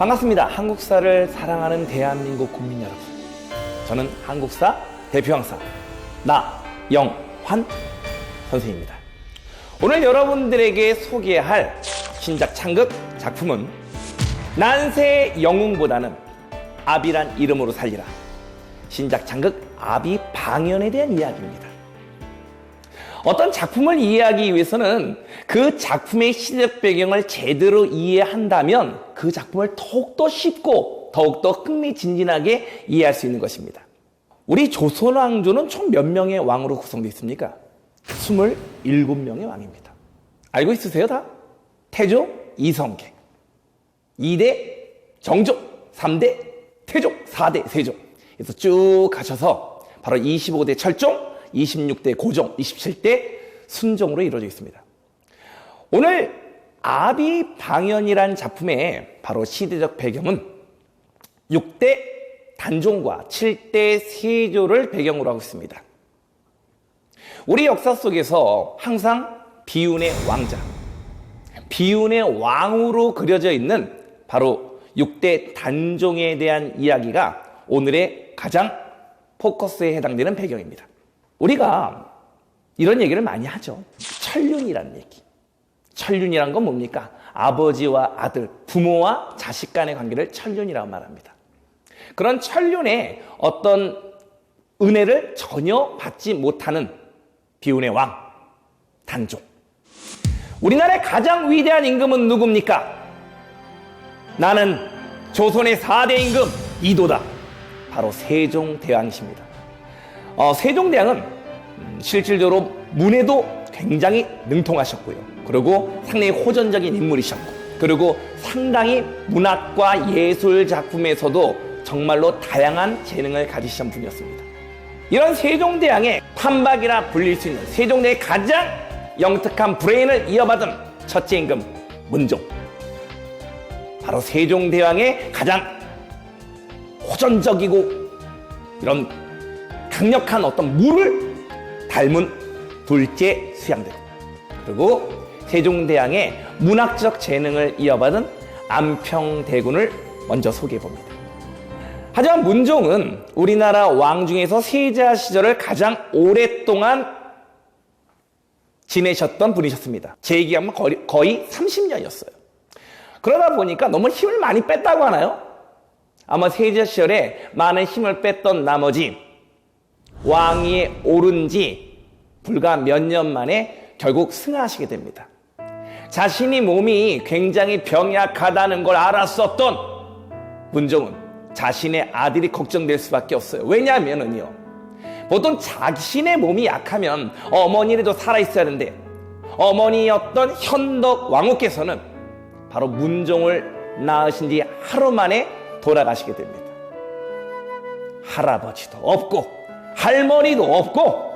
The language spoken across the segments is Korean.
반갑습니다. 한국사를 사랑하는 대한민국 국민 여러분. 저는 한국사 대표 강사 나영환 선생입니다. 오늘 여러분들에게 소개할 신작 창극 작품은 난세 영웅보다는 아비란 이름으로 살리라. 신작 창극 아비 방연에 대한 이야기입니다. 어떤 작품을 이해하기 위해서는 그 작품의 시대적 배경을 제대로 이해한다면 그 작품을 더욱더 쉽고 더욱더 흥미진진하게 이해할 수 있는 것입니다. 우리 조선 왕조는 총 몇 명의 왕으로 구성되어 있습니까? 27명의 왕입니다. 알고 있으세요 다? 태조, 이성계, 2대 정종, 3대 태종, 4대 세종. 그래서 쭉 가셔서 바로 25대 철종, 26대 고종, 27대 순종으로 이루어져 있습니다. 오늘 아비 방연이란 작품의 바로 시대적 배경은 6대 단종과 7대 세조를 배경으로 하고 있습니다. 우리 역사 속에서 항상 비운의 왕자, 비운의 왕으로 그려져 있는 바로 6대 단종에 대한 이야기가 오늘의 가장 포커스에 해당되는 배경입니다. 우리가 이런 얘기를 많이 하죠. 천륜이라는 얘기. 천륜이란 건 뭡니까? 아버지와 아들, 부모와 자식 간의 관계를 천륜이라고 말합니다. 그런 천륜의 어떤 은혜를 전혀 받지 못하는 비운의 왕, 단종. 우리나라의 가장 위대한 임금은 누굽니까? 나는 조선의 4대 임금 이도다. 바로 세종대왕이십니다. 세종대왕은 실질적으로 문에도 굉장히 능통하셨고요. 그리고 상당히 호전적인 인물이셨고, 그리고 상당히 문학과 예술 작품에서도 정말로 다양한 재능을 가지신 분이었습니다. 이런 세종대왕의 판박이라 불릴 수 있는 세종대왕의 가장 영특한 브레인을 이어받은 첫째 임금 문종. 바로 세종대왕의 가장 호전적이고 이런 강력한 어떤 무를 닮은 둘째 수양대군, 그리고 세종대왕의 문학적 재능을 이어받은 안평대군을 먼저 소개해봅니다. 하지만 문종은 우리나라 왕 중에서 세자 시절을 가장 오랫동안 지내셨던 분이셨습니다. 재기하면 거의 30년이었어요. 그러다 보니까 너무 힘을 많이 뺐다고 하나요? 아마 세자 시절에 많은 힘을 뺐던 나머지 왕위에 오른 지 불과 몇 년 만에 결국 승하하시게 됩니다. 자신이 몸이 굉장히 병약하다는 걸 알았었던 문종은 자신의 아들이 걱정될 수밖에 없어요. 왜냐하면요, 보통 자신의 몸이 약하면 어머니라도 살아있어야 하는데 어머니였던 현덕 왕후께서는 바로 문종을 낳으신 지 하루 만에 돌아가시게 됩니다. 할아버지도 없고 할머니도 없고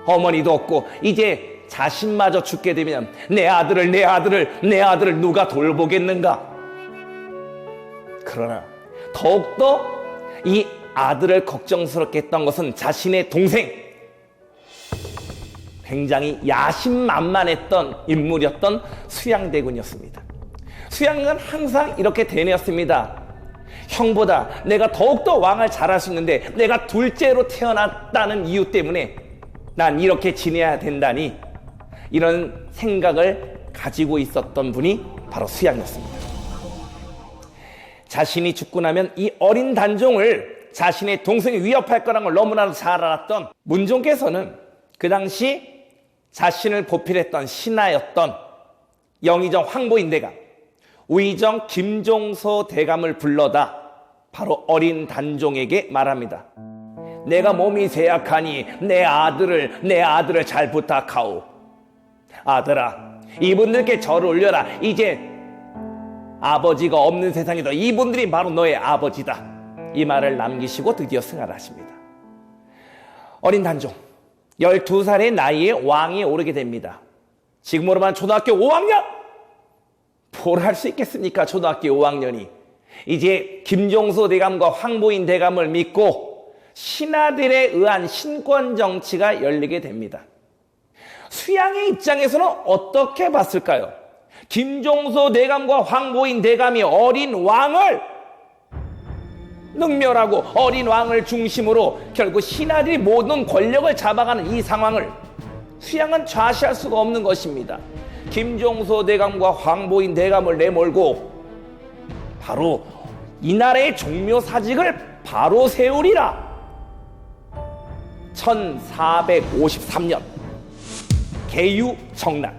어머니도 없고 이제 자신마저 죽게 되면 내 아들을 누가 돌보겠는가? 그러나 더욱더 이 아들을 걱정스럽게 했던 것은 자신의 동생, 굉장히 야심만만했던 인물이었던 수양대군이었습니다. 수양은 항상 이렇게 되뇌었습니다. 형보다 내가 더욱더 왕을 잘할 수 있는데 내가 둘째로 태어났다는 이유 때문에 난 이렇게 지내야 된다니, 이런 생각을 가지고 있었던 분이 바로 수양이었습니다. 자신이 죽고 나면 이 어린 단종을 자신의 동생이 위협할 거라는 걸 너무나도 잘 알았던 문종께서는 그 당시 자신을 보필했던 신하였던 영의정 황보인대감, 우의정 김종서 대감을 불러다 바로 어린 단종에게 말합니다. 내가 몸이 쇠약하니 내 아들을 잘 부탁하오. 아들아, 이분들께 절을 올려라. 이제 아버지가 없는 세상이다. 이분들이 바로 너의 아버지다. 이 말을 남기시고 드디어 승하를 하십니다. 어린 단종 12살의 나이에 왕위에 오르게 됩니다. 지금으로 말하면 초등학교 5학년? 뭘 할 수 있겠습니까? 초등학교 5학년이. 이제 김종서 대감과 황보인 대감을 믿고 신하들에 의한 신권 정치가 열리게 됩니다. 수양의 입장에서는 어떻게 봤을까요? 김종서 대감과 황보인 대감이 어린 왕을 능멸하고 어린 왕을 중심으로 결국 신하들이 모든 권력을 잡아가는 이 상황을 수양은 좌시할 수가 없는 것입니다. 김종서 대감과 황보인 대감을 내몰고 바로 이 나라의 종묘사직을 바로 세우리라. 1453년 개유정난,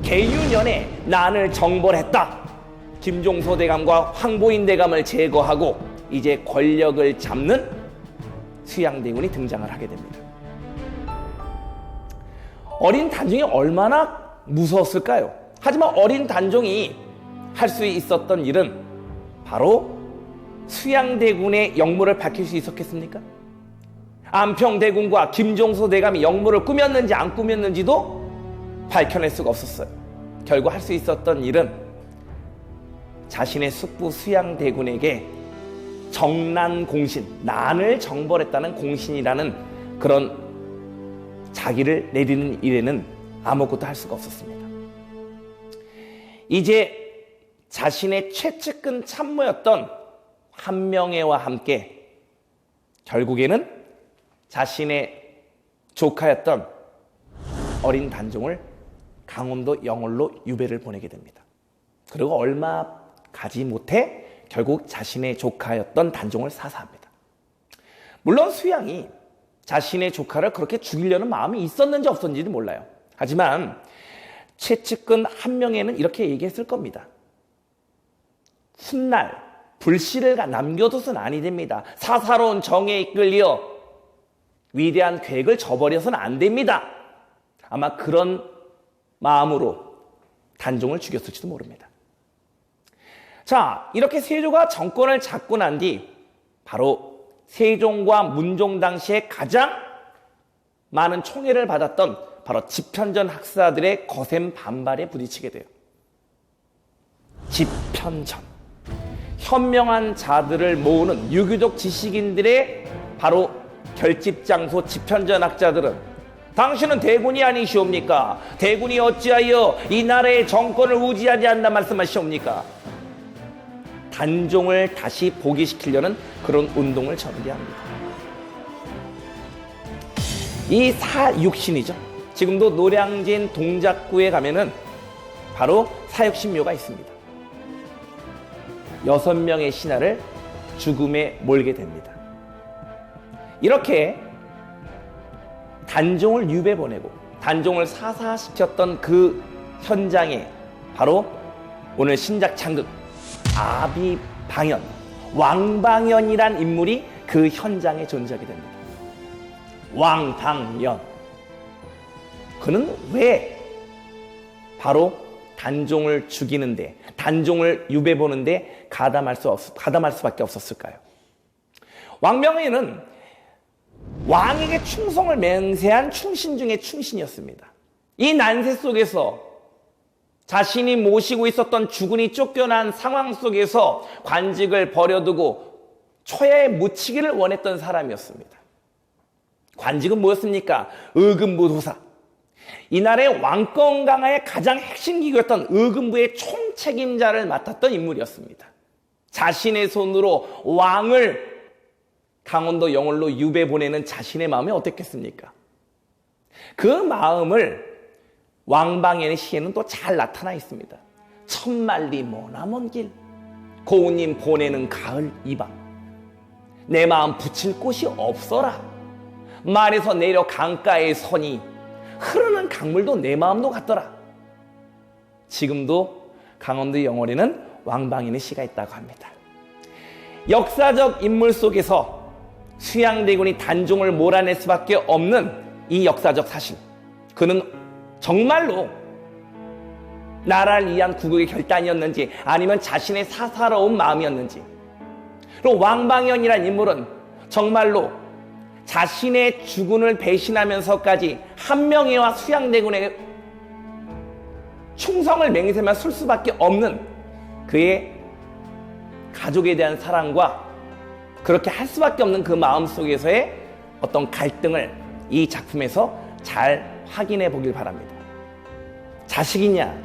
개유년에 난을 정벌했다. 김종서 대감과 황보인 대감을 제거하고 이제 권력을 잡는 수양대군이 등장을 하게 됩니다. 어린 단종이 얼마나 무서웠을까요? 하지만 어린 단종이 할 수 있었던 일은 바로 수양대군의 역무를 밝힐 수 있었겠습니까? 안평대군과 김종서 대감이 역무를 꾸몄는지 안 꾸몄는지도 밝혀낼 수가 없었어요. 결국 할 수 있었던 일은 자신의 숙부 수양대군에게 정난공신, 난을 정벌했다는 공신이라는 그런 자기를 내리는 일에는 아무것도 할 수가 없었습니다. 이제 자신의 최측근 참모였던 한명회와 함께 결국에는 자신의 조카였던 어린 단종을 강원도 영월로 유배를 보내게 됩니다. 그리고 얼마 가지 못해 결국 자신의 조카였던 단종을 사사합니다. 물론 수양이 자신의 조카를 그렇게 죽이려는 마음이 있었는지 없었는지는 몰라요. 하지만 최측근 한명회는 이렇게 얘기했을 겁니다. 훗날 불씨를 남겨둬서는 아니 됩니다. 사사로운 정에 이끌려 위대한 계획을 저버려서는 안 됩니다. 아마 그런 마음으로 단종을 죽였을지도 모릅니다. 자, 이렇게 세조가 정권을 잡고 난 뒤 바로 세종과 문종 당시에 가장 많은 총애를 받았던 바로 집현전 학사들의 거센 반발에 부딪히게 돼요. 집현전. 현명한 자들을 모으는 유교적 지식인들의 바로 결집장소 집현전 학자들은 당신은 대군이 아니시옵니까? 대군이 어찌하여 이 나라의 정권을 우지하지 않나 말씀하시옵니까? 단종을 다시 복위시키려는 그런 운동을 전개합니다. 이 사육신이죠. 지금도 노량진 동작구에 가면은 바로 사육신묘가 있습니다. 6명의 신하를 죽음에 몰게 됩니다. 이렇게 단종을 유배 보내고 단종을 사사시켰던 그 현장에 바로 오늘 신작 창극 아비방연, 왕방연이란 인물이 그 현장에 존재하게 됩니다. 왕방연. 그는 왜 바로 단종을 죽이는데, 단종을 유배 보는데 가담할 수밖에 없었을까요? 왕방연은 왕에게 충성을 맹세한 충신 중에 충신이었습니다. 이 난세 속에서 자신이 모시고 있었던 주군이 쫓겨난 상황 속에서 관직을 버려두고 초야에 묻히기를 원했던 사람이었습니다. 관직은 뭐였습니까? 의금부도사. 이 나라의 왕권 강화의 가장 핵심 기구였던 의금부의 총책임자를 맡았던 인물이었습니다. 자신의 손으로 왕을 강원도 영월로 유배 보내는 자신의 마음이 어땠겠습니까? 그 마음을 왕방연의 시에는 또 잘 나타나 있습니다. 천만리 머나먼 길, 고운님 보내는 가을 이방, 내 마음 붙일 곳이 없어라. 말에서 내려 강가에 서니 흐르는 강물도 내 마음도 같더라. 지금도 강원도 영월에는 왕방연의 시가 있다고 합니다. 역사적 인물 속에서 수양대군이 단종을 몰아낼 수밖에 없는 이 역사적 사실, 그는 정말로 나라를 위한 구국의 결단이었는지 아니면 자신의 사사로운 마음이었는지, 그리고 왕방연이라는 인물은 정말로 자신의 주군을 배신하면서까지 한명회와 수양대군에게 충성을 맹세하며 설 수밖에 없는 그의 가족에 대한 사랑과 그렇게 할 수밖에 없는 그 마음 속에서의 어떤 갈등을 이 작품에서 잘 확인해 보길 바랍니다. 자식이냐,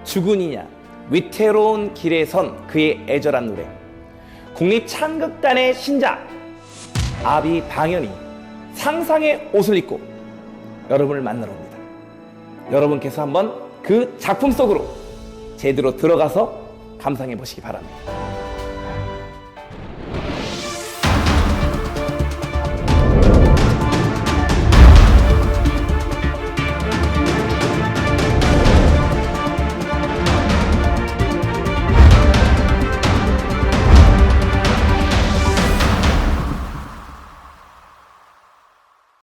주군이냐 위태로운 길에 선 그의 애절한 노래, 국립창극단의 신작 아비 방현이 상상의 옷을 입고 여러분을 만나러 옵니다. 여러분께서 한번 그 작품 속으로 제대로 들어가서 감상해 보시기 바랍니다.